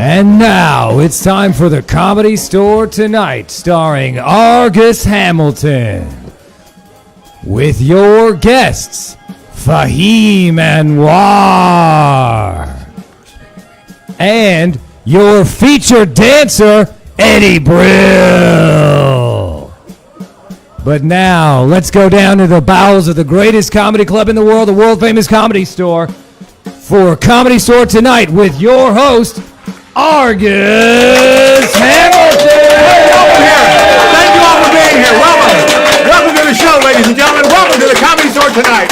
And now it's time for the Comedy Store Tonight, starring Argus Hamilton. With your guests, Fahim Anwar. And your featured dancer, Eddie Brill. But now, let's go down to the bowels of the greatest comedy club in the world, the world-famous Comedy Store, for Comedy Store Tonight with your host, Argus Hamilton! Hey, welcome here. Thank you all for being here. Welcome. Welcome to the show, ladies and gentlemen. Welcome to the Comedy Store Tonight.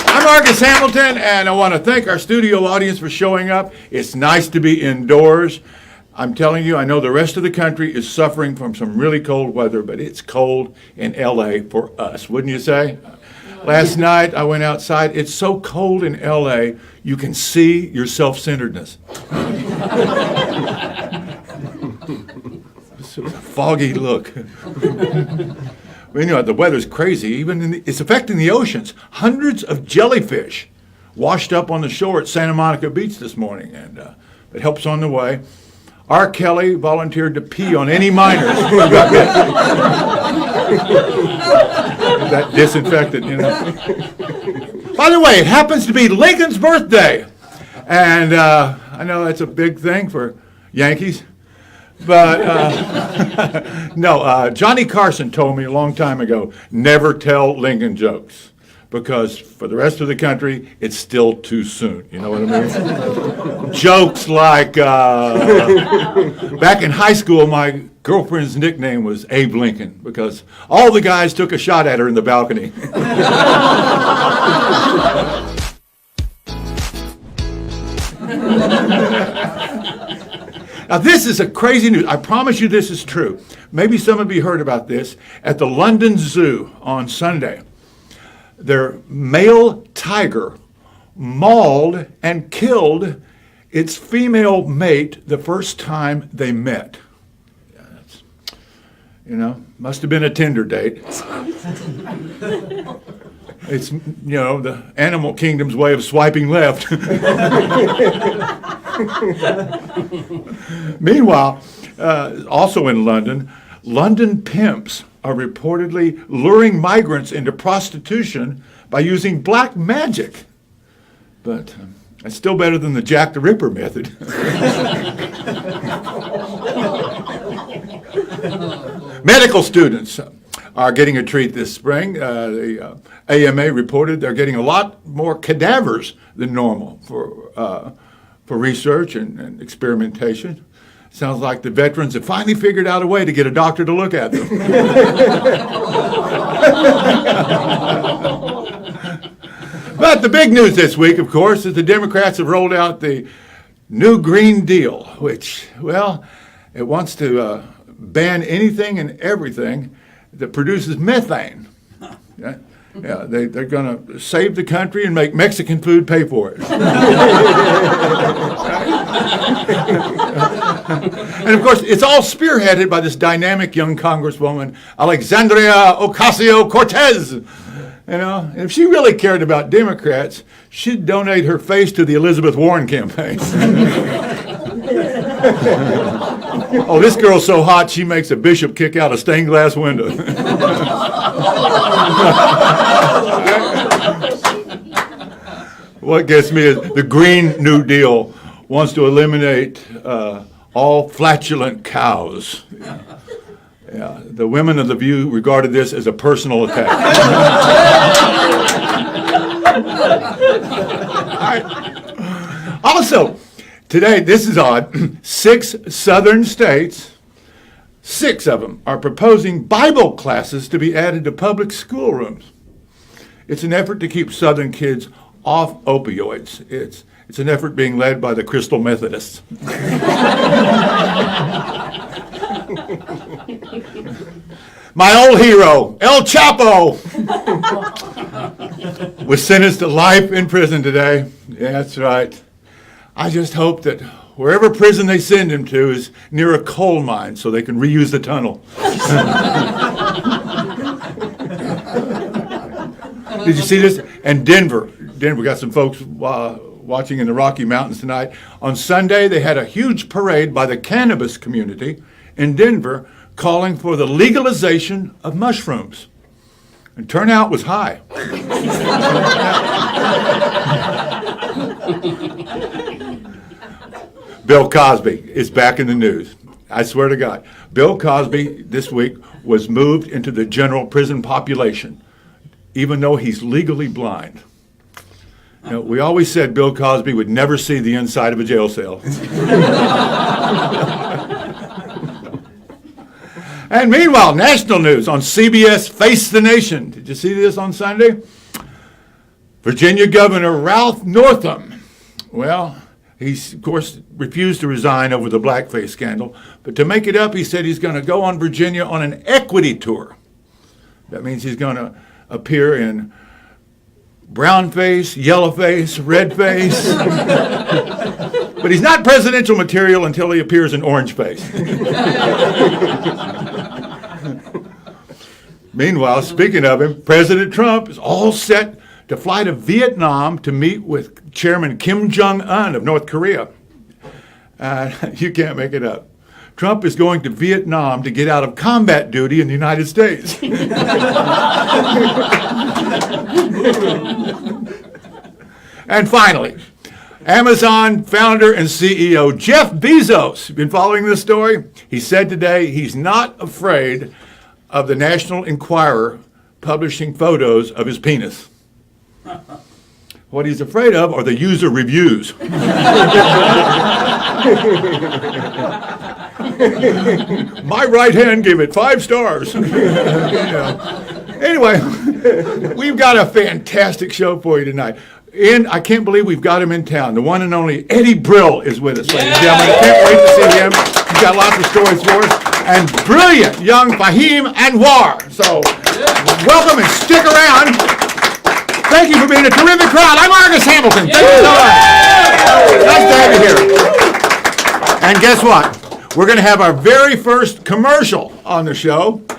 I'm Argus Hamilton, and I want to thank our studio audience for showing up. It's nice to be indoors. I'm telling you, I know the rest of the country is suffering from some really cold weather, but it's cold in L.A. for us, wouldn't you say? Last night, I went outside. It's so cold in L.A., you can see your self-centeredness. It's a foggy look. Well, you know, the weather's crazy. It's affecting the oceans. Hundreds of jellyfish washed up on the shore at Santa Monica Beach this morning, and it helps on the way. R. Kelly volunteered to pee on any minors who got that disinfectant, you know. By the way, it happens to be Lincoln's birthday, and I know that's a big thing for Yankees, but no, Johnny Carson told me a long time ago, never tell Lincoln jokes, because for the rest of the country, it's still too soon. You know what I mean? Jokes like, back in high school, my girlfriend's nickname was Abe Lincoln, because all the guys took a shot at her in the balcony. Now, this is a crazy news. I promise you this is true. Maybe some of you heard about this. At the London Zoo on Sunday, their male tiger mauled and killed its female mate the first time they met. Yeah, that's, you know, must have been a Tinder date. It's, you know, the animal kingdom's way of swiping left. Meanwhile, also in London, London pimps are reportedly luring migrants into prostitution by using black magic. But it's still better than the Jack the Ripper method. Medical students are getting a treat this spring. The AMA reported they're getting a lot more cadavers than normal for research and experimentation. Sounds like the veterans have finally figured out a way to get a doctor to look at them. But the big news this week, of course, is the Democrats have rolled out the new Green Deal, which, well, it wants to ban anything and everything that produces methane. Yeah, they're going to save the country and make Mexican food pay for it. And of course, it's all spearheaded by this dynamic young Congresswoman, Alexandria Ocasio-Cortez. You know, and if she really cared about Democrats, she'd donate her face to the Elizabeth Warren campaign. Oh, this girl's so hot, she makes a bishop kick out a stained glass window. What gets me is the Green New Deal wants to eliminate all flatulent cows. Yeah, the women of The View regarded this as a personal attack. Also, today, this is odd, 6 southern states, 6 of them are proposing Bible classes to be added to public schoolrooms. It's an effort to keep southern kids off opioids. It's an effort being led by the Crystal Methodists. My old hero, El Chapo, was sentenced to life in prison today. Yeah, that's right. I just hope that wherever prison they send him to is near a coal mine so they can reuse the tunnel. Did you see this? And Denver got some folks watching in the Rocky Mountains tonight. On Sunday, they had a huge parade by the cannabis community in Denver calling for the legalization of mushrooms. And turnout was high. Bill Cosby is back in the news. I swear to God. Bill Cosby this week was moved into the general prison population, even though he's legally blind. You know, we always said Bill Cosby would never see the inside of a jail cell. And meanwhile, national news on CBS Face the Nation. Did you see this on Sunday? Virginia Governor Ralph Northam. Well, he's, of course, refused to resign over the blackface scandal. But to make it up, he said he's going to go on Virginia on an equity tour. That means he's going to appear in brown face, yellow face, red face. But he's not presidential material until he appears in orange face. Meanwhile, speaking of him, President Trump is all set to fly to Vietnam to meet with Chairman Kim Jong-un of North Korea. You can't make it up. Trump is going to Vietnam to get out of combat duty in the United States. And finally, Amazon founder and CEO Jeff Bezos, been following this story? He said today he's not afraid of the National Enquirer publishing photos of his penis. What he's afraid of are the user reviews. My right hand gave it 5 stars. Anyway, we've got a fantastic show for you tonight. And I can't believe we've got him in town. The one and only Eddie Brill is with us, ladies and gentlemen. I can't wait to see him. He's got lots of stories for us. And brilliant young Fahim Anwar. So welcome and stick around. Thank you for being a terrific crowd. I'm Argus Hamilton. Thank you so much. Nice to have you here. And guess what? We're going to have our very first commercial on the show. You're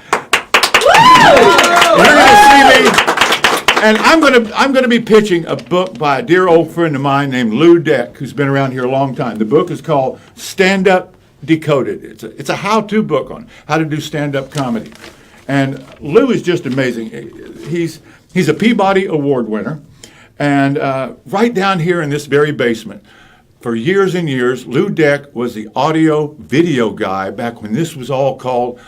going to see me. And I'm going to be pitching a book by a dear old friend of mine named Lou Deck, who's been around here a long time. The book is called Stand Up Decoded. It's a how-to book on how to do stand-up comedy. And Lou is just amazing. He's a Peabody Award winner. And right down here in this very basement, for years and years, Lou Deck was the audio-video guy back when this was all called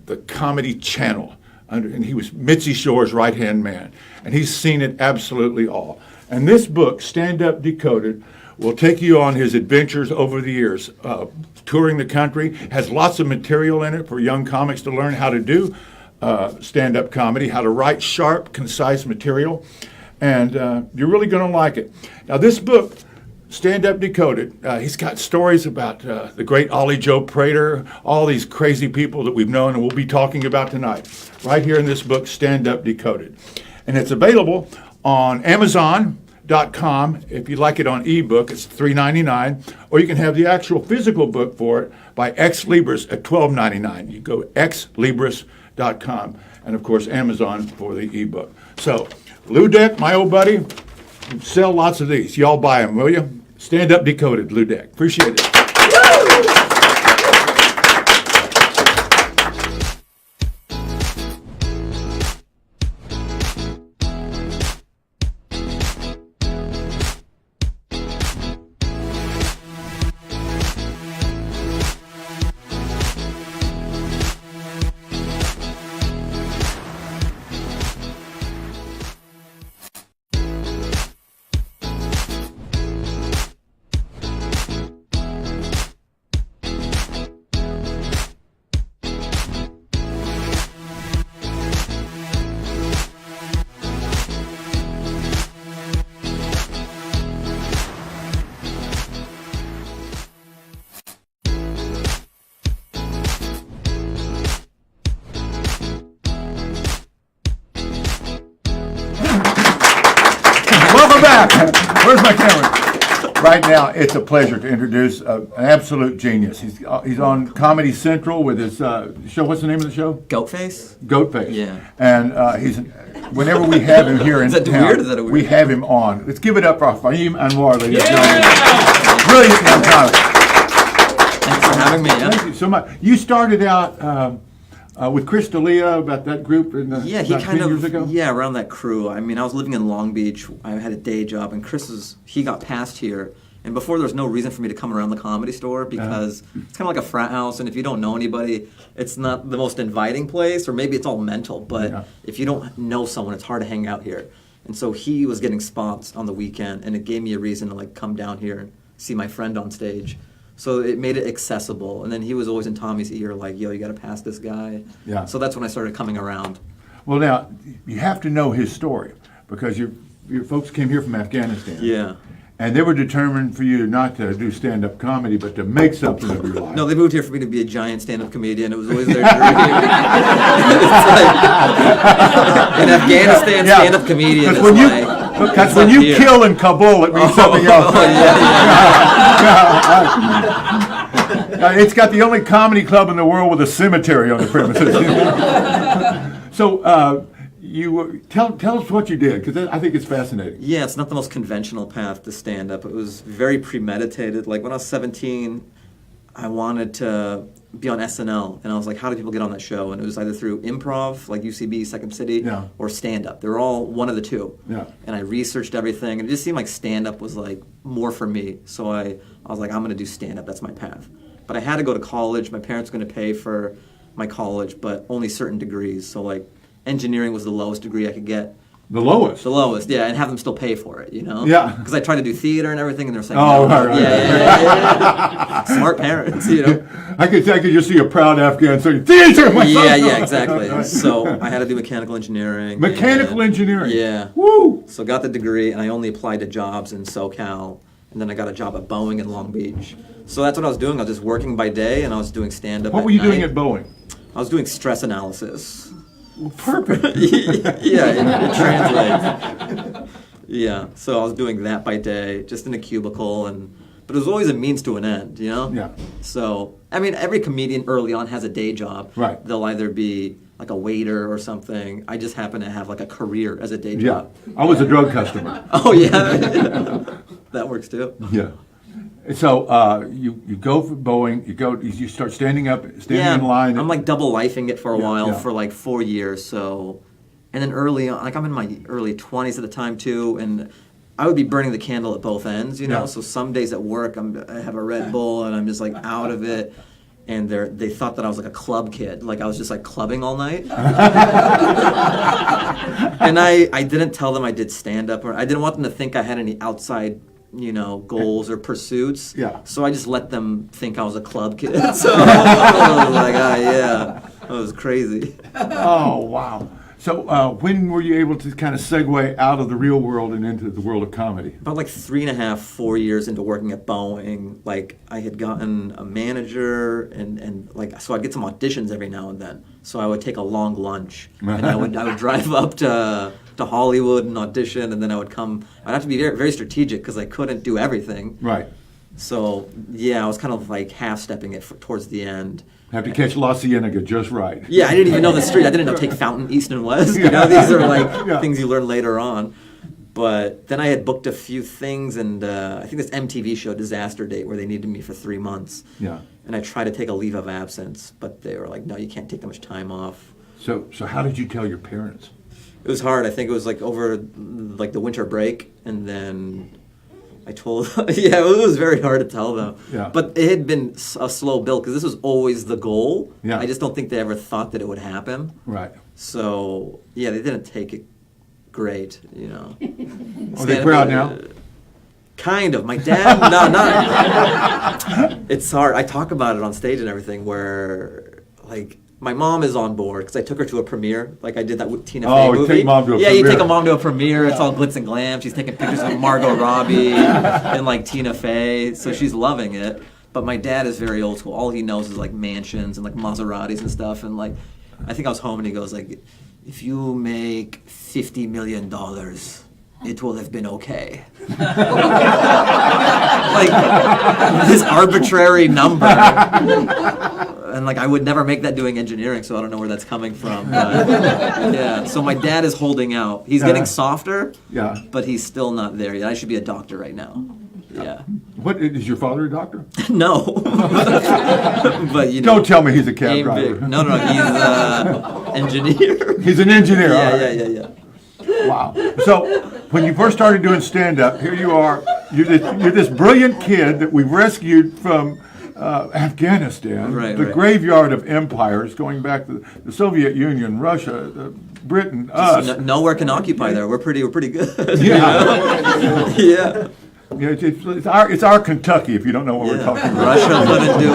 the Comedy Channel. And he was Mitzi Shore's right-hand man. And he's seen it absolutely all. And this book, Stand Up Decoded, will take you on his adventures over the years, touring the country. Has lots of material in it for young comics to learn how to do stand-up comedy, how to write sharp, concise material. And you're really going to like it. Now, this book, Stand Up Decoded, he's got stories about the great Ollie Joe Prater, all these crazy people that we've known and we'll be talking about tonight, right here in this book, Stand Up Decoded. And it's available on Amazon.com. If you like it on ebook, it's $3.99, or you can have the actual physical book for it by Ex Libris at $12.99. You go exlibris.com, and of course Amazon for the ebook. So, Lou Deck, my old buddy, sell lots of these. Y'all buy them, will you? Stand Up Decoded, Lou Deck. Appreciate it. Welcome back. Where's my camera? Right now, it's a pleasure to introduce an absolute genius. He's on Comedy Central with his show. What's the name of the show? Goatface? Goatface. Yeah. And whenever we have him here in Is that town, weird? Is that a weird? we have him on. Let's give it up for Fahim Anwar, ladies and gentlemen. Brilliant young comic. Thanks for having me. Yeah. Thank you so much. You started out with Chris D'Elia about that group He about kind 10 years ago? of, around that crew. I mean, I was living in Long Beach. I had a day job, and he got passed here. And before, there was no reason for me to come around the Comedy Store because it's kind of like a frat house, and if you don't know anybody, it's not the most inviting place, or maybe it's all mental, but if you don't know someone, it's hard to hang out here. And so he was getting spots on the weekend, and it gave me a reason to like come down here and see my friend on stage. So it made it accessible. And then he was always in Tommy's ear, like, yo, you got to pass this guy. Yeah. So that's when I started coming around. Well, now, you have to know his story because your folks came here from Afghanistan. Yeah. And they were determined for you not to do stand-up comedy, but to make something of your life. No, they moved here for me to be a giant stand-up comedian. It was always their dream. It's like, in Afghanistan, stand-up comedian is Because when you kill in Kabul, it means something else. It's got the only comedy club in the world with a cemetery on the premises. So, tell us what you did, because I think it's fascinating. Yeah, it's not the most conventional path to stand-up. It was very premeditated. Like, when I was 17, I wanted to be on SNL, and I was like, how do people get on that show? And it was either through improv, like UCB, Second City, or stand-up. They were all one of the two. Yeah. And I researched everything, and it just seemed like stand-up was like more for me. So I was like, I'm going to do stand-up. That's my path. But I had to go to college. My parents were going to pay for my college, but only certain degrees. So like engineering was the lowest degree I could get. The lowest? The lowest, yeah, and have them still pay for it, you know? Yeah. Because I tried to do theater and everything, and they're saying, oh, no. Right. Yeah. Smart parents, you know? I could just see a proud Afghan saying, theater! Yeah, exactly. So I had to do mechanical engineering. Mechanical engineering? Yeah. Woo! So got the degree, and I only applied to jobs in SoCal, and then I got a job at Boeing in Long Beach. So that's what I was doing. I was just working by day, and I was doing stand-up What were you doing at Boeing? I was doing stress analysis. Well, perfect. Yeah, it translates. Yeah, so I was doing that by day, just in a cubicle, but it was always a means to an end, you know? Yeah. So, I mean, every comedian early on has a day job. Right. They'll either be like a waiter or something. I just happen to have like a career as a day job. Yeah. I was a drug customer. Oh, yeah. That works too. Yeah. So you go for Boeing, you start standing in line. I'm like double lifing it for a while for like 4 years. So, and then early on, like I'm in my early 20s at the time too, and I would be burning the candle at both ends, you know. Yeah. So some days at work, I have a Red Bull and I'm just like out of it, and they thought that I was like a club kid, like I was just like clubbing all night. And I didn't tell them I did stand up, or I didn't want them to think I had any outside, you know, goals or pursuits. Yeah. So I just let them think I was a club kid. So I was like, that was crazy. Oh, wow. So when were you able to kind of segue out of the real world and into the world of comedy? About like 3.5, 4 years into working at Boeing, like I had gotten a manager and like, so I'd get some auditions every now and then. So I would take a long lunch and I would drive up to Hollywood and audition, and then I'd have to be very, very strategic because I couldn't do everything. Right. So yeah, I was kind of like half-stepping it towards the end. Have to catch La Cienega just right. Yeah, I didn't even know the street. I didn't know take Fountain, East and West. You know, these are like things you learn later on. But then I had booked a few things, and I think this MTV show, Disaster Date, where they needed me for 3 months. Yeah. And I tried to take a leave of absence, but they were like, no, you can't take that much time off. So how did you tell your parents? It was hard. I think it was like over like the winter break, and then I told, it was very hard to tell them. Yeah. But it had been a slow build because this was always the goal. Yeah. I just don't think they ever thought that it would happen. Right. So, yeah, they didn't take it great, you know. Are they proud now? Kind of. My dad, not. It's hard. I talk about it on stage and everything where, like, my mom is on board because I took her to a premiere. Like I did that with Tina Fey movie. Take mom to a premiere. Yeah, you take a mom to a premiere. It's all glitz and glam. She's taking pictures of Margot Robbie and like Tina Fey. So she's loving it. But my dad is very old school. All he knows is like mansions and like Maseratis and stuff. And like, I think I was home and he goes like, if you make $50 million, it will have been okay. Like, this arbitrary number. And like, I would never make that doing engineering, so I don't know where that's coming from. But, yeah, so my dad is holding out. He's getting softer, but he's still not there yet. I should be a doctor right now. Yeah. What, is your father a doctor? No. But you know, don't tell me he's a cab driver. No, he's engineer. He's an engineer. Yeah. Wow. So when you first started doing stand-up, here you are. You're this brilliant kid that we rescued from Afghanistan, the graveyard of empires, going back to the Soviet Union, Russia, Britain, us. Nowhere can occupy there. We're pretty good. Yeah. Yeah. Yeah, it's our Kentucky, if you don't know what we're talking about. Russia couldn't do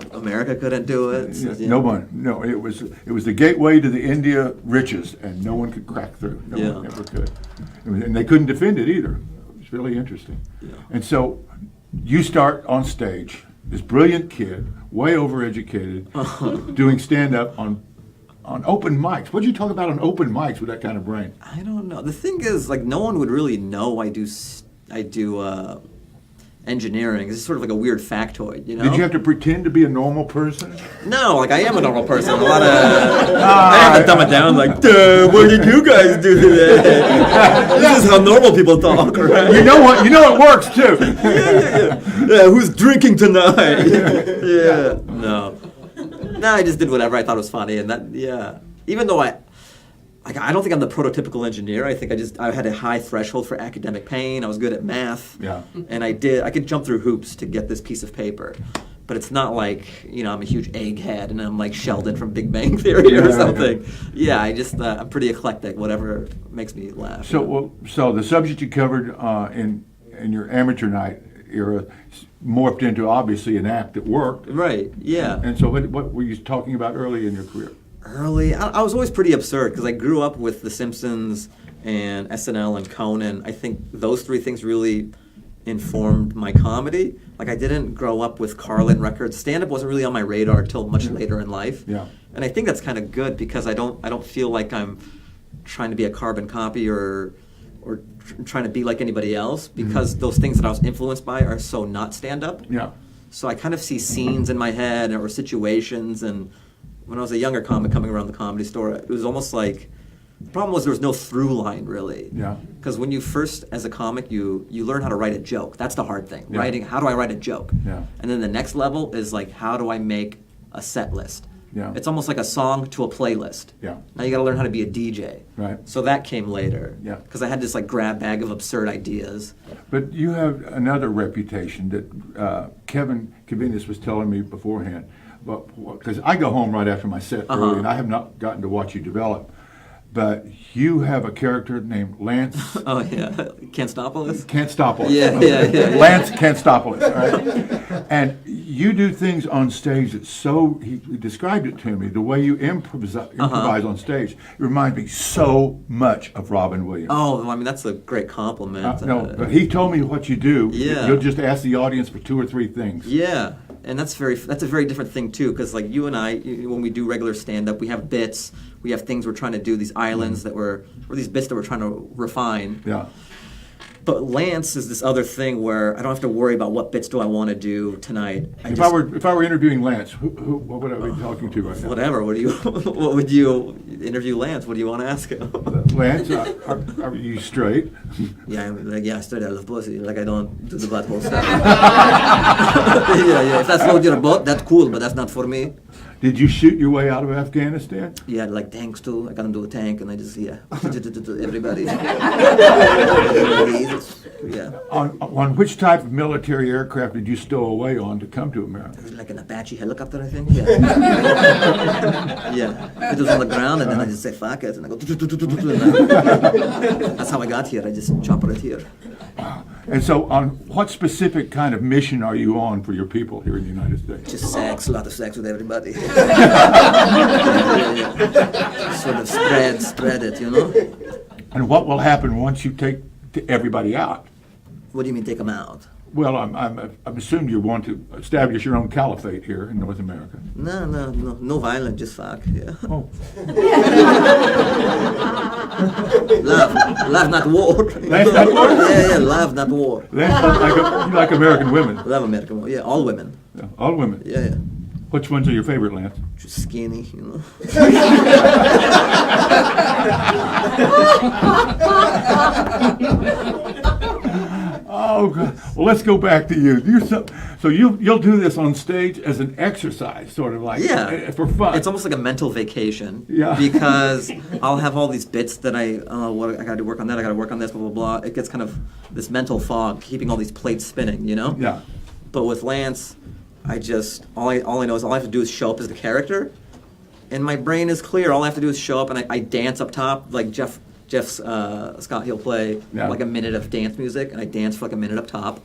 it. America couldn't do it. So, No one. No, it was the gateway to the India riches, and no one could crack through. No one ever could. And they couldn't defend it either. It was really interesting. Yeah. And so you start on stage, this brilliant kid, way overeducated, doing stand-up on open mics. What did you talk about on open mics with that kind of brain? I don't know. The thing is, like, no one would really know I do engineering. It's sort of like a weird factoid, you know? Did you have to pretend to be a normal person? No, like, I am a normal person. A lot of... I have to dumb it down, like, what did you guys do today? This is how normal people talk, right? You know what? You know it works, too. Yeah, who's drinking tonight? Yeah. No, I just did whatever I thought was funny, and that, even though I don't think I'm the prototypical engineer. I think I had a high threshold for academic pain. I was good at math. Yeah. And I could jump through hoops to get this piece of paper. But it's not like, I'm a huge egghead and I'm like Sheldon from Big Bang Theory or something. Yeah, I'm pretty eclectic, whatever makes me laugh. So the subject you covered in your amateur night era morphed into obviously an act that worked. Right, yeah. And so what were you talking about early in your career? Early, I was always pretty absurd because I grew up with The Simpsons and SNL and Conan. I think those three things really informed my comedy. Like, I didn't grow up with Carlin records. Stand-up wasn't really on my radar until much later in life. Yeah. And I think that's kind of good because I don't feel like I'm trying to be a carbon copy or trying to be like anybody else because those things that I was influenced by are so not stand-up. Yeah. So I kind of see scenes in my head or situations, and when I was a younger comic coming around the Comedy Store, it was almost like, the problem was there was no through line, really. Yeah. Because when you first, as a comic, you learn how to write a joke. That's the hard thing. Yeah. Writing, how do I write a joke? Yeah. And then the next level is like, how do I make a set list? Yeah. It's almost like a song to a playlist. Yeah. Now you got to learn how to be a DJ. Right. So that came later. Yeah. Because I had this like grab bag of absurd ideas. But you have another reputation that Kevin Kavinas was telling me beforehand. Because I go home right after my set early, and I have not gotten to watch you develop. But you have a character named Lance. Oh, yeah. Canstopoulos? Canstopoulos. Yeah. Lance Canstopoulos, right? And you do things on stage that he described it to me, the way you improvise on stage. It reminds me so much of Robin Williams. Oh, well, I mean, that's a great compliment. No, but he told me what you do. Yeah. You'll just ask the audience for 2 or 3 things. Yeah. And that's a very different thing too, because like you and I, when we do regular stand-up, we have bits, we have things we're trying to do, these islands or these bits that we're trying to refine. Yeah. But Lance is this other thing where I don't have to worry about what bits do I want to do tonight. If I were interviewing Lance, what would I be talking to right now? Whatever. What would you interview Lance? What do you want to ask him? Lance, are you straight? Yeah, I'm straight. I love pussy. Like, I don't do the butthole stuff. Yeah. If that's what you're about, that's cool, but that's not for me. Did you shoot your way out of Afghanistan? Yeah, like tanks too. I got into a tank and I just, everybody. Yeah. On which type of military aircraft did you stow away on to come to America? It was like an Apache helicopter, I think. Yeah. Yeah. It was on the ground and then I just say, fuck it. And I go, that's how I got here. I just chopper it here. Wow. And so on what specific kind of mission are you on for your people here in the United States? Just sex, a lot of sex with everybody. Sort of spread it, you know? And what will happen once you take everybody out? What do you mean take them out? Well, I'm assuming you want to establish your own caliphate here in North America. No violence, just fuck. Yeah. Oh. Love not war. Lance not war? Yeah, love not war. Lance, you like American women. Love American women. Yeah, all women. Yeah, all women. Yeah. Which ones are your favorite, Lance? Just skinny, you know. Oh, God. Well, let's go back to you. So you'll do this on stage as an exercise, sort of like, for fun. It's almost like a mental vacation. Yeah. Because I'll have all these bits that I got to work on that, I got to work on this, blah, blah, blah. It gets kind of this mental fog, keeping all these plates spinning, you know? Yeah. But with Lance, all I know is all I have to do is show up as the character, and my brain is clear. All I have to do is show up, and I dance up top, like Jeff's Scott. He'll play like a minute of dance music, and I dance for like a minute up top,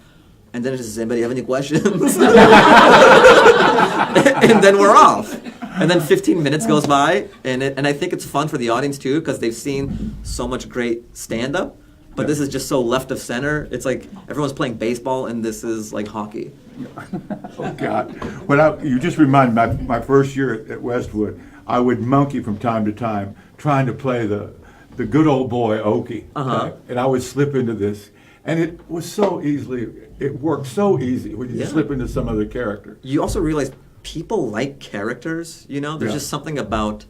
and then it's just, does anybody have any questions? And then we're off. And then 15 minutes goes by, and I think it's fun for the audience too, because they've seen so much great stand-up. But this is just so left of center. It's like everyone's playing baseball, and this is like hockey. Oh, God. You just remind me, my first year at Westwood, I would monkey from time to time, trying to play the good old boy Okie. Uh-huh. And I would slip into this. And it worked so easy when you slip into some other character. You also realize people like characters, you know? There's just something about,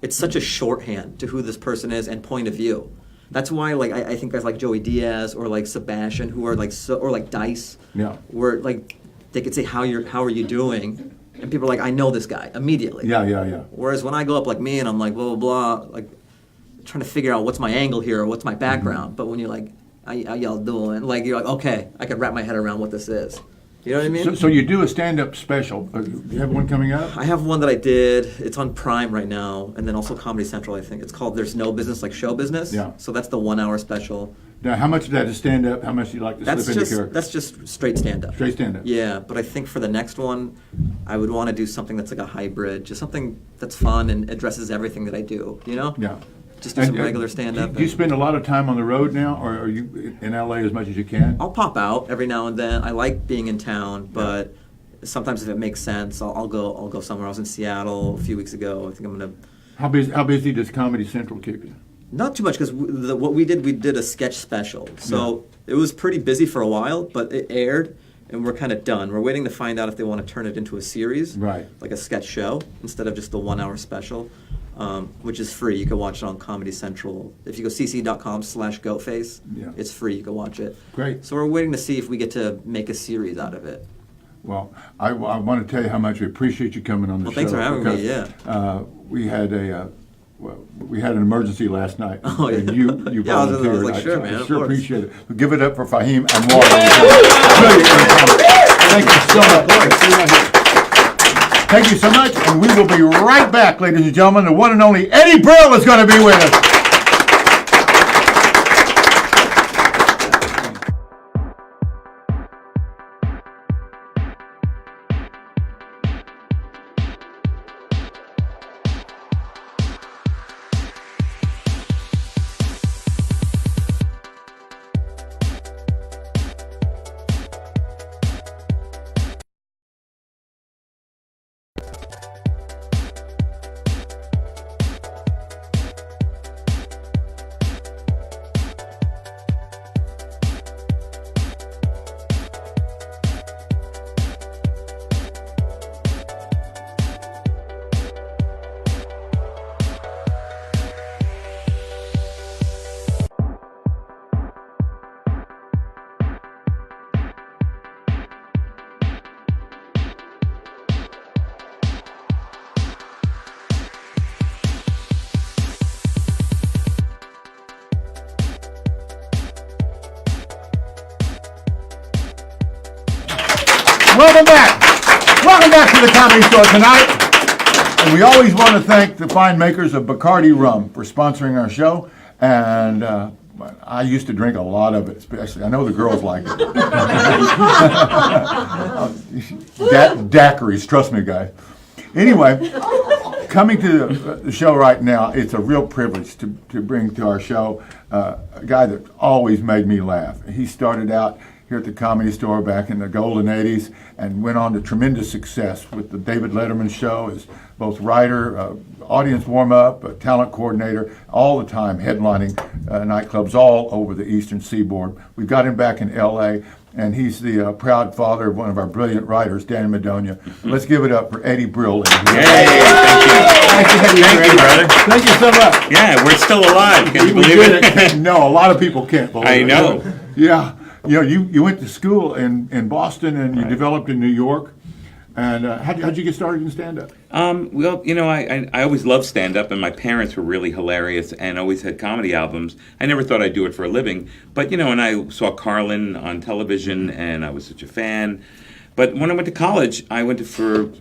it's such a shorthand to who this person is and point of view. That's why, like, I think guys like Joey Diaz or like Sebastian, who are like or like Dice, where like they could say how are you doing, and people are like, I know this guy immediately. Yeah. Whereas when I go up like me and I'm like blah blah blah, like trying to figure out what's my angle here or what's my background. But when you're like, how y'all doing? Like you're like, okay, I can wrap my head around what this is. You know what I mean? So you do a stand-up special. Do you have one coming up? I have one that I did. It's on Prime right now, and then also Comedy Central, I think. It's called There's No Business Like Show Business. Yeah. So that's the 1 hour special. Now, how much of that is stand-up? How much do you like to slip into character? That's just straight stand-up. Straight stand-up. Yeah, but I think for the next one, I would want to do something that's like a hybrid, just something that's fun and addresses everything that I do, you know? Yeah. Just do some regular stand-up. Do you spend a lot of time on the road now, or are you in LA as much as you can? I'll pop out every now and then. I like being in town, but sometimes if it makes sense, I'll go somewhere. I was in Seattle a few weeks ago. I think I'm gonna. How busy does Comedy Central keep you? Not too much, because what we did a sketch special. So it was pretty busy for a while, but it aired, and we're kind of done. We're waiting to find out if they want to turn it into a series, right? Like a sketch show instead of just the 1 hour special. Which is free. You can watch it on Comedy Central. If you go cc.com/goatface, it's free. You can watch it. Great. So we're waiting to see if we get to make a series out of it. Well, I want to tell you how much we appreciate you coming on the show. Well, thanks for having me. Yeah. We had an emergency last night. Oh, yeah. And you volunteered. I was like, sure, man. I of sure course. appreciate it. But give it up for Fahim Anwar. Thank you so much. Thank you so much, and we will be right back, ladies and gentlemen. The one and only Eddie Brill is going to be with us. Welcome back. Welcome back to the Comedy Store tonight. And we always want to thank the fine makers of Bacardi Rum for sponsoring our show. And I used to drink a lot of it, especially. I know the girls like it. Daiquiris, trust me, guys. Anyway, coming to the show right now, it's a real privilege to bring to our show a guy that always made me laugh. He started out here at the Comedy Store back in the golden 80s and went on to tremendous success with the David Letterman show as both writer, audience warm-up, talent coordinator, all the time headlining nightclubs all over the Eastern Seaboard. We've got him back in L.A., and he's the proud father of one of our brilliant writers, Danny Madonia. Let's give it up for Eddie Brill. Hey, thank you, brother. Thank you so much. Yeah, we're still alive. Can you believe it? No, a lot of people can't believe it. I know. Yeah. You went to school in Boston, and you developed in New York. And how'd you get started in stand-up? Well, I always loved stand-up, and my parents were really hilarious and always had comedy albums. I never thought I'd do it for a living. But, and I saw Carlin on television, and I was such a fan. But when I went to college, I went for,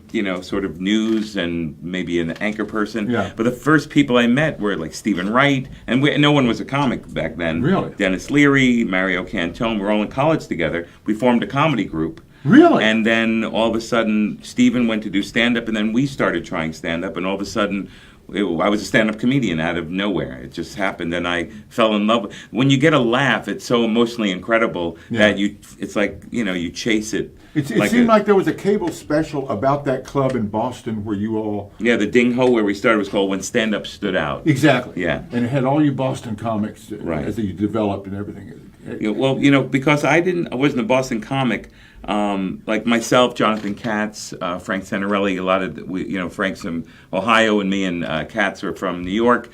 sort of news and maybe an anchor person. Yeah. But the first people I met were like Stephen Wright, and no one was a comic back then. Really? Dennis Leary, Mario Cantone, we're all in college together. We formed a comedy group. Really? And then all of a sudden, Stephen went to do stand-up, and then we started trying stand-up, and all of a sudden, I was a stand-up comedian out of nowhere. It just happened, and I fell in love. When you get a laugh, it's so emotionally incredible that it's like, you chase it. It seemed like there was a cable special about that club in Boston where you all... Yeah, the Ding Ho where we started was called When Stand-Up Stood Out. Exactly. Yeah. And it had all you Boston comics Right. as you developed and everything. Well, because I wasn't a Boston comic. Like myself, Jonathan Cahts, Frank Santarelli, a lot of Frank's from Ohio, and me and Cahts are from New York.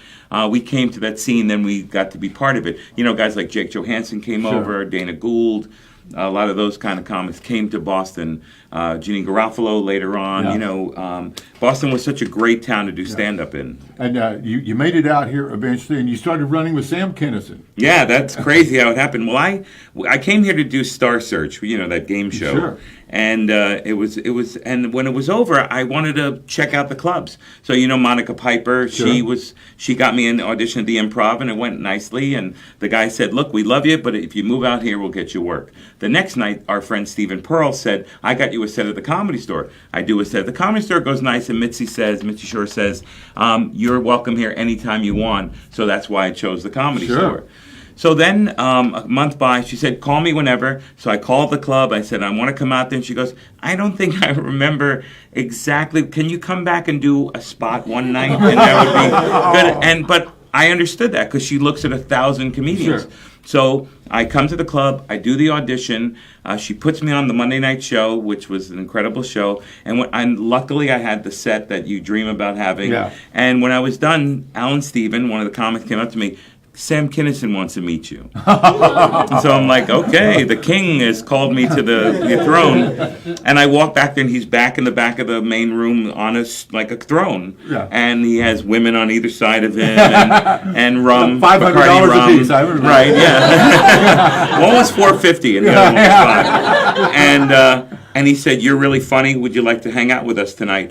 We came to that scene, then we got to be part of it. Guys like Jake Johansson came over, Dana Gould. A lot of those kind of comics came to Boston. Jeannie Garofalo later on. Yeah. Boston was such a great town to do stand-up in. And you made it out here eventually, and you started running with Sam Kinison. Yeah, that's crazy how it happened. Well, I came here to do Star Search, that game show. Sure. And it was, and when it was over, I wanted to check out the clubs. So Monica Piper, Sure. she got me an audition at the Improv, and it went nicely. And the guy said, "Look, we love you, but if you move out here, we'll get you work." The next night, our friend Stephen Pearl said, "I got you a set at the Comedy Store." I do a set at the Comedy Store, it goes nice, and Mitzi Shore says, "You're welcome here anytime you want." So that's why I chose the Comedy Sure. Store. So then, a month by, she said, "Call me whenever." So I called the club. I said, "I want to come out there." And she goes, "I don't think I remember exactly. Can you come back and do a spot one night?" And that would be good. But I understood that because she looks at 1,000 comedians. Sure. So I come to the club. I do the audition. She puts me on the Monday night show, which was an incredible show. And luckily, I had the set that you dream about having. Yeah. And when I was done, Alan Stephen, one of the comics, came up to me. "Sam Kinison wants to meet you." So I'm like, okay, the king has called me to the throne. And I walk back there, and he's back in the back of the main room on like a throne. Yeah. And he has women on either side of him and rum. $500 Bacardi rum. a piece, I remember. Right, yeah. One was $4.50 and the other one was $5. And he said, "You're really funny. Would you like to hang out with us tonight?"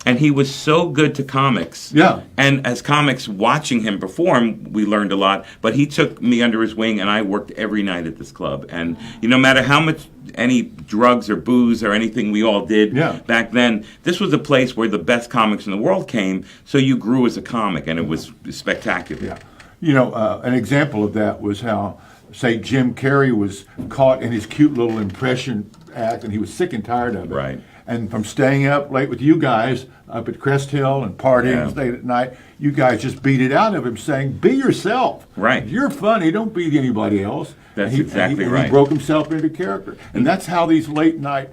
And he was so good to comics. Yeah. And as comics watching him perform, we learned a lot. But he took me under his wing, and I worked every night at this club. And no matter how much any drugs or booze or anything we all did back then, this was a place where the best comics in the world came. So you grew as a comic, and it was spectacular. Yeah. An example of that was how, say, Jim Carrey was caught in his cute little impression act, and he was sick and tired of it. Right. And from staying up late with you guys up at Crest Hill and partying late at night, you guys just beat it out of him, saying, "Be yourself. Right. You're funny. Don't be anybody else." That's and right. He broke himself into character, and that's how these late night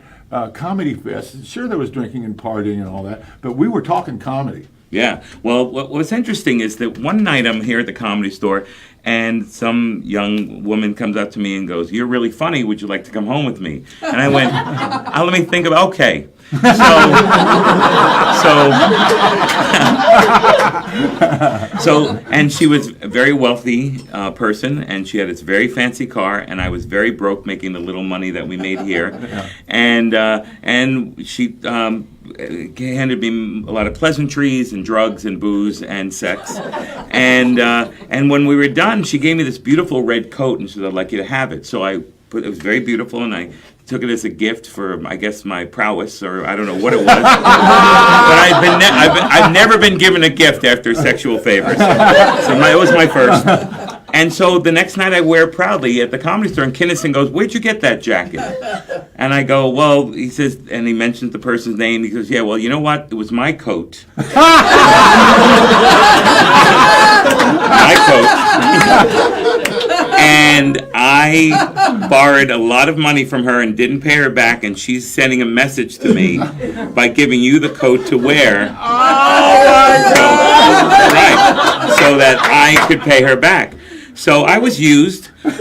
comedy fests. Sure, there was drinking and partying and all that, but we were talking comedy. Yeah. Well, what's interesting is that one night I'm here at the Comedy Store, and some young woman comes up to me and goes, "You're really funny. Would you like to come home with me?" And I went, let me think about, okay. And she was a very wealthy person, and she had this very fancy car, and I was very broke making the little money that we made here. And she handed me a lot of pleasantries and drugs and booze and sex. And when we were done, she gave me this beautiful red coat, and she said, "I'd like you to have it." So it was very beautiful, and I took it as a gift for, I guess, my prowess, or I don't know what it was. But I've never been given a gift after sexual favors. So it was my first. And so the next night I wear it proudly at the Comedy Store, and Kinison goes, "Where'd you get that jacket?" And I go, "Well," he says, and he mentions the person's name. He goes, "Yeah, well, you know what? It was my coat." My coat. borrowed a lot of money from her and didn't pay her back, and she's sending a message to me by giving you the coat to wear. Right, so that I could pay her back. So I was used, and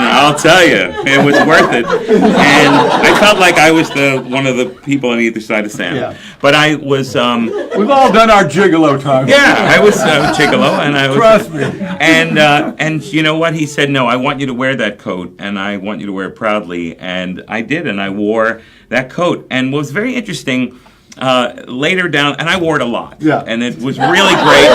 I'll tell you, it was worth it. And I felt like I was one of the people on either side of Sam. Yeah. But I was. We've all done our gigolo time. Yeah, I was Chicolo, and I was. Trust me. And you know what? He said, "No, I want you to wear that coat, and I want you to wear it proudly." And I did, and I wore that coat. And what was very interesting. Later down, and I wore it a lot. Yeah. And it was really great.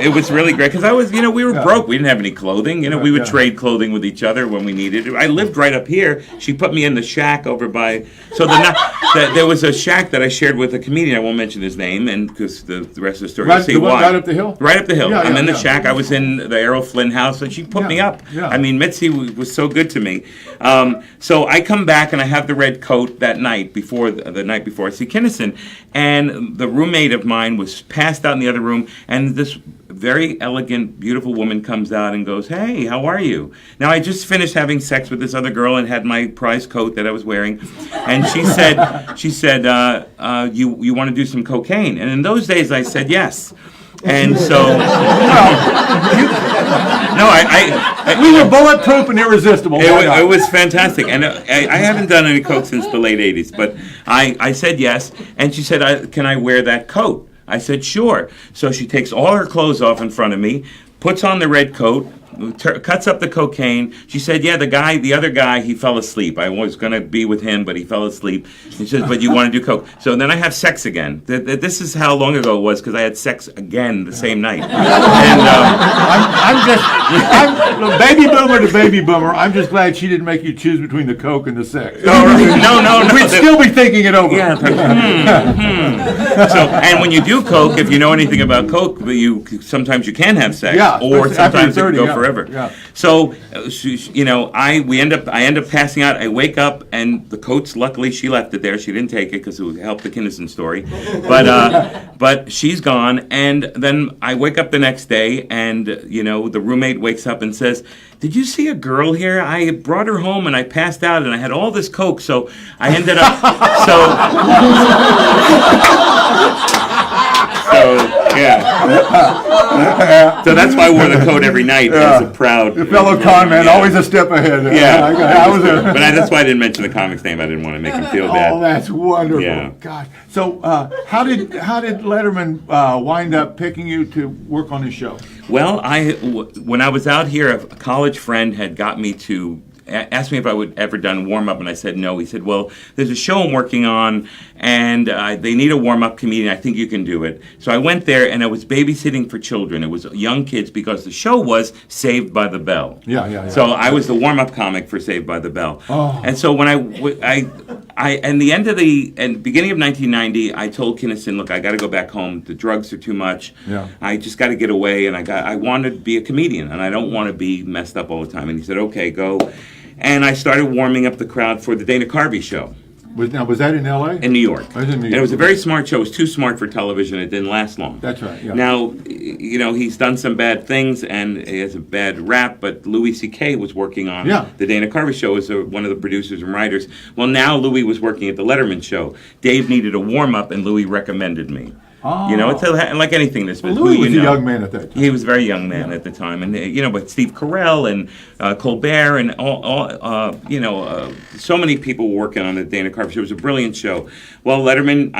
It was really great because I was, we were broke. We didn't have any clothing. We would trade clothing with each other when we needed it. I lived right up here. She put me in the shack over by. So there was a shack that I shared with a comedian. I won't mention his name, and because the rest of the story. Right, the one right up the hill. Right up the hill. Yeah, I'm in the yeah. shack. I was in the Errol Flynn house, and she put me up. Yeah. I mean, Mitzi was so good to me. So I come back and I have the red coat that night before the night before I see Kinnison, and the roommate of mine was passed out in the other room, and this very elegant, beautiful woman comes out and goes, "Hey, how are you?" Now I just finished having sex with this other girl and had my prize coat that I was wearing, and she said, "You want to do some cocaine?" And in those days I said yes. And so, we were bulletproof and irresistible. It was fantastic, and I haven't done any coke since the late '80s. But I said yes, and she said, "Can I wear that coat?" I said, "Sure." So she takes all her clothes off in front of me, puts on the red coat, cuts up the cocaine. She said, "Yeah, the other guy, he fell asleep. I was going to be with him, but he fell asleep." She says, "But you want to do coke?" So then I have sex again. This is how long ago it was, because I had sex again the same night. And I'm baby boomer to baby boomer. I'm just glad she didn't make you choose between the coke and the sex. No. We'd still be thinking it over. Yeah. So, and when you do coke, if you know anything about coke, sometimes you can have sex, or sometimes it can go forever. Yeah. So, I end up passing out. I wake up, and the coats. Luckily, she left it there. She didn't take it because it would help the Kinnison story. But she's gone, and then I wake up the next day, and the roommate wakes up and says, "Did you see a girl here? I brought her home, and I passed out, and I had all this coke, so I ended up So that's why I wore the coat every night as a proud. The fellow con man, always a step ahead. Yeah. But that's why I didn't mention the comic's name. I didn't want to make him feel bad. Oh, that's wonderful. Yeah. God. So, how did Letterman wind up picking you to work on his show? Well, when I was out here, a college friend had got me to asked me if I would ever done warm-up, and I said no. He said, "Well, there's a show I'm working on, and they need a warm-up comedian. I think you can do it." So I went there, and I was babysitting for children. It was young kids, because the show was Saved by the Bell. Yeah. So I was the warm-up comic for Saved by the Bell. Oh. And so when beginning of 1990, I told Kinnison, "Look, I got to go back home. The drugs are too much. Yeah. I just got to get away, and I want to be a comedian, and I don't want to be messed up all the time." And he said, "Okay, go." And I started warming up the crowd for the Dana Carvey show. Was that in L.A.? In New York. I was in New And York. it was a very smart show. It was too smart for television. It didn't last long. That's right, yeah. Now, he's done some bad things, and he has a bad rap, but Louis C.K. was working on the Dana Carvey show as one of the producers and writers. Well, now Louis was working at the Letterman show. Dave needed a warm-up, and Louis recommended me. Oh. It's like anything in this business. Louis was a young man at that time. He was a very young man at the time, and but Steve Carell and Colbert and so many people were working on the Dana Carvey show. It was a brilliant show. Well, I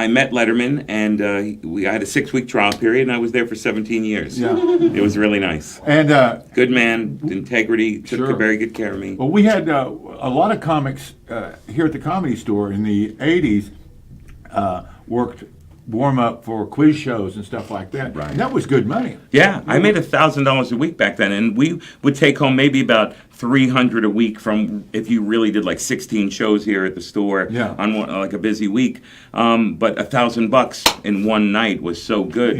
met Letterman, and I had a 6-week trial period, and I was there for 17 years. Yeah. It was really nice. And good man, integrity, took very good care of me. Well, we had a lot of comics here at the Comedy Store in the 80s worked warm up for quiz shows and stuff like that. Right. And that was good money. Yeah, I made $1,000 a week back then, and we would take home maybe about $300 a week from if you really did like 16 shows here at the store on like a busy week. But $1,000 in one night was so good,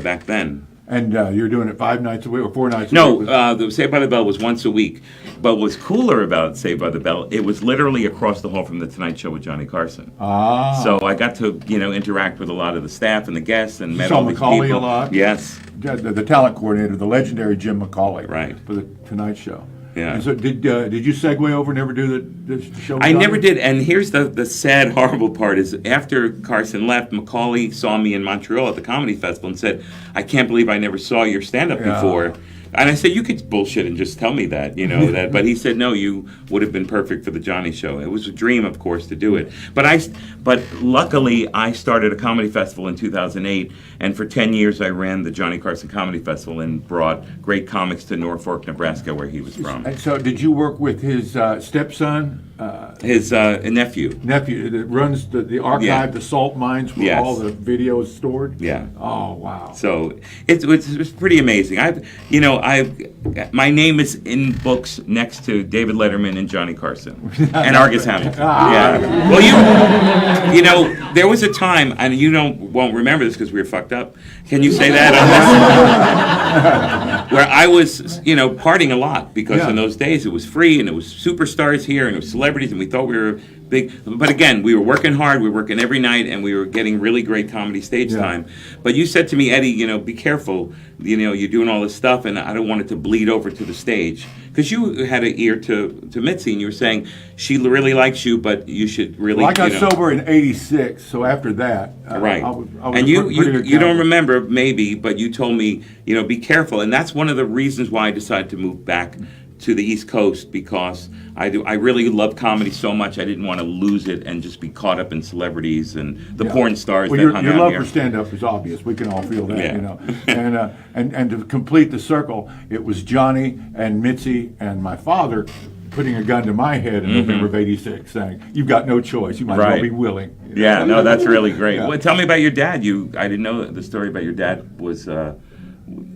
back then. And you're doing it 5 nights a week or 4 nights a No, week? the Saved by the Bell was once a week. But what's cooler about Saved by the Bell, it was literally across the hall from The Tonight Show with Johnny Carson. Ah. So I got to, interact with a lot of the staff and the guests and met saw all these Macaulay people. a lot? Yes. The talent coordinator, the legendary Jim Macaulay. Right. For The Tonight Show. Yeah. And so did you segue over and never do the show? with I Johnny? never did, and here's the sad, horrible part is after Carson left, Macaulay saw me in Montreal at the Comedy Festival and said, I can't believe I never saw your stand-up Yeah. before. And I said, you could bullshit and just tell me that, that. But he said, no, you would have been perfect for the Johnny Show. It was a dream, of course, to do it. But luckily, I started a comedy festival in 2008, and for 10 years I ran the Johnny Carson Comedy Festival and brought great comics to Norfolk, Nebraska, where he was from. And so did you work with his stepson? His nephew. Nephew that runs the archive, Yeah. the salt mines where Yes. all the videos stored? Yeah. Oh, wow. So it's pretty amazing. My name is in books next to David Letterman and Johnny Carson and Argus Hamilton. Yeah. Well, there was a time, and won't remember this because we were fucked up. Can you say that? Where I was, partying a lot because Yeah. in those days it was free and it was superstars here and it was celebrities and we thought we were big. But again, we were working hard. We were working every night and we were getting really great comedy stage Yeah. time. But you said to me, Eddie, be careful. You're doing all this stuff and I don't want it to bleed over to the stage. Because you had an ear to Mitzi and you were saying she really likes you, but you should really. Well, I got sober in '86, so after that, Right. I was And a pretty good you don't counselor. remember maybe, but you told me, be careful. And that's one of the reasons why I decided to move back to the East Coast because I really love comedy so much I didn't want to lose it and just be caught up in celebrities and the Yeah. porn stars Well, that your hung your out love here. for stand-up is obvious. We can all feel that, Yeah. And to complete the circle, it was Johnny and Mitzi and my father putting a gun to my head in November of '86, saying, "You've got no choice. You might as well Mm-hmm. Right. be willing." Yeah, no, that's really great. Yeah. Well, tell me about your dad. I didn't know the story about your dad was.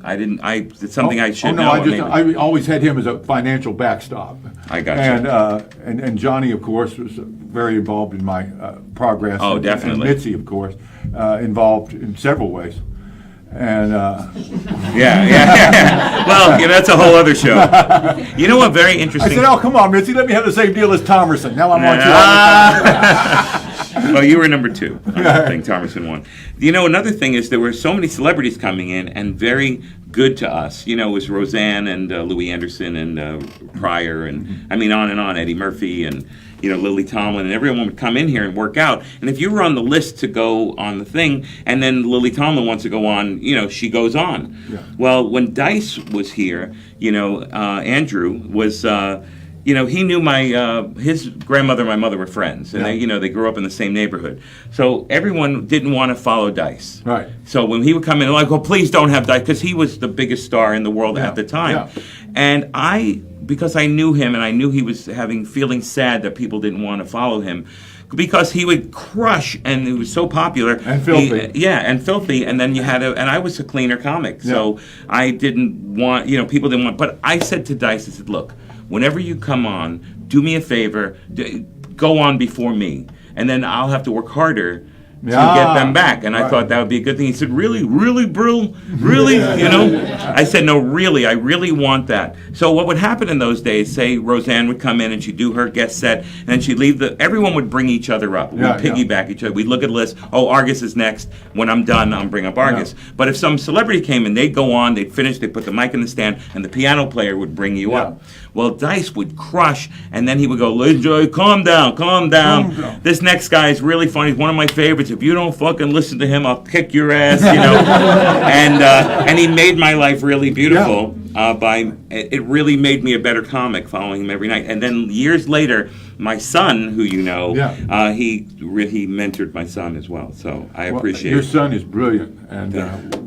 It's something I should know. I always had him as a financial backstop. I got you. And Johnny, of course, was very involved in my progress. Oh, and definitely. Mitzi, of course, involved in several ways. And Yeah. Well, that's a whole other show. You know what? Very I interesting. said, "Oh, come on, Mitzi, let me have the same deal as Thomerson." Now I'm on to you all the time. Well, you were number 2. I think Thomerson won. Another thing is there were so many celebrities coming in and very good to us. It was Roseanne and Louis Anderson and Pryor and on and on, Eddie Murphy and Lily Tomlin, and everyone would come in here and work out. And if you were on the list to go on the thing, and then Lily Tomlin wants to go on, she goes on. Yeah. Well, when Dice was here, Andrew was. He knew his grandmother and my mother were friends, and they grew up in the same neighborhood. So everyone didn't want to follow Dice. Right. So when he would come in, they're like, "Oh, please don't have Dice," because he was the biggest star in the world Yeah. at the time. Yeah. And because I knew him, and I knew he was feeling sad that people didn't want to follow him. Because he would crush, and he was so popular. And filthy. And filthy. And then and I was a cleaner comic. So I didn't want, people didn't want. But I said to Dice, I said, "Look, whenever you come on, do me a favor, go on before me. And then I'll have to work harder to get them back." And I thought that would be a good thing. He said, "Really? Really, Brill? Really?" I said, "No, really. I really want that." So what would happen in those days, say Roseanne would come in and she'd do her guest set, and then she'd leave everyone would bring each other up. We'd piggyback each other. We'd look at the list. Oh, Argus is next. When I'm done, I'll bring up Argus. But if some celebrity came in, they'd go on, they'd finish, they'd put the mic in the stand, and the piano player would bring you up. Well, Dice would crush, and then he would go, "Joy, calm down, calm down. This next guy is really funny. He's one of my favorites. If you don't fucking listen to him, I'll kick your ass," And he made my life really beautiful. It really made me a better comic following him every night. And then years later, my son, who he mentored my son as well. So I appreciate Your it. son is brilliant, and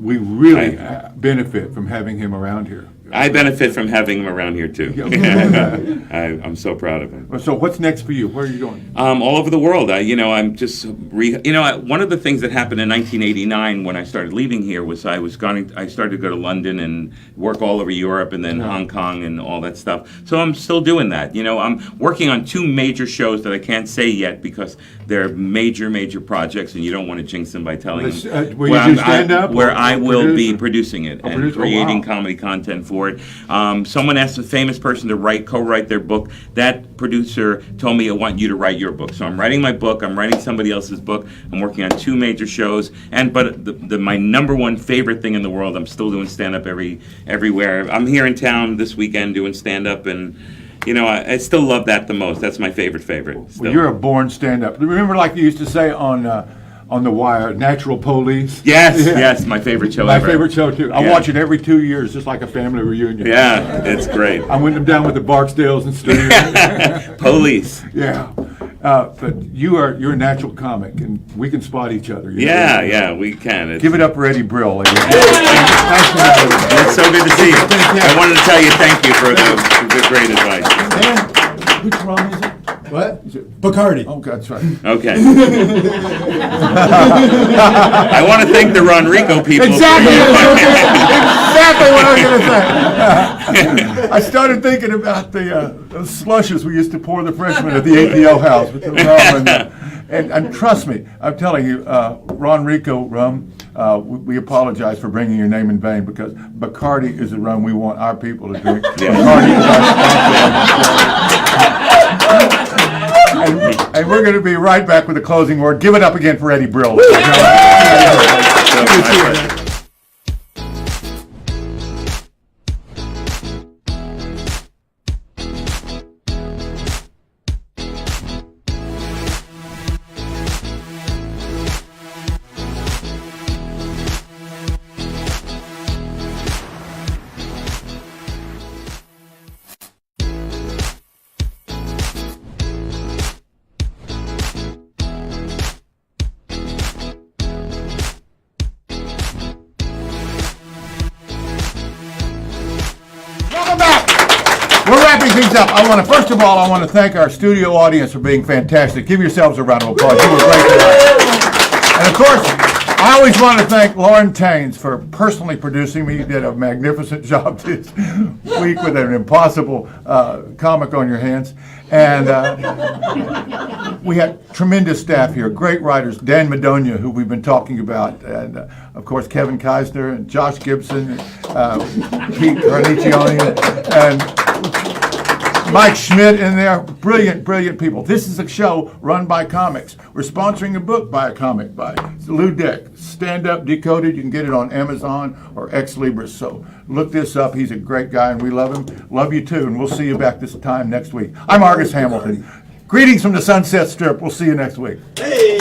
we really benefit from having him around here. I benefit from having him around here too. I'm so proud of him. So what's next for you? Where are you going? All over the world. I'm just one of the things that happened in 1989 when I started leaving here was I started to go to London and work all over Europe and then Hong Kong and all that stuff. So I'm still doing that. I'm working on 2 major shows that I can't say yet because they're major projects and you don't want to jinx them by telling them. Where you do stand-up? Where I will be producing it and producer? creating Wow. comedy content for it. Someone asked a famous person to co-write their book. That producer told me, I want you to write your book. So I'm writing my book. I'm writing somebody else's book. I'm working on 2 major shows. But my number one favorite thing in the world, I'm still doing stand-up everywhere. I'm here in town this weekend doing stand-up and I still love that the most. That's my favorite. Still. Well, you're a born stand-up. Remember, like you used to say on The Wire, Natural Police? Yes, my favorite show My ever. favorite show, too. I watch it every 2 years, just like a family reunion. Yeah, it's great. I went them down with the Barksdales and stuff. Police. Yeah. But you're a natural comic, and we can spot each other. Yeah, we can. Give it up for Eddie Brill, ladies. It's so good to see you. I wanted to tell you thank you for the great advice. And which rum is it? What? Bacardi. Oh, that's right. Okay. I want to thank the Ronrico people. Exactly what I was going to say. I started thinking about those slushes we used to pour the freshmen at the APO house with the rum. And trust me, I'm telling you, Ronrico rum, we apologize for bringing your name in vain because Bacardi is the rum we want our people to drink. Yeah. Bacardi is our and we're going to be right back with a closing word. Give it up again for Eddie Brill. Welcome back. We're wrapping things up. First of all, I want to thank our studio audience for being fantastic. Give yourselves a round of applause. You were great tonight. And of course, I always want to thank Lauren Taines for personally producing me. You did a magnificent job this week with an impossible comic on your hands. And we had tremendous staff here, great writers, Dan Madonia, who we've been talking about, and of course Kevin Keisner and Josh Gibson, Pete Carnicione, and Mike Schmidt in there. Brilliant people. This is a show run by comics. We're sponsoring a book by a comic by Lou Dick, Stand Up Decoded. You can get it on Amazon or Ex Libris. So look this up. He's a great guy and we love him. Love you too. And we'll see you back this time next week. I'm Argus Hamilton. Greetings from the Sunset Strip. We'll see you next week. Hey.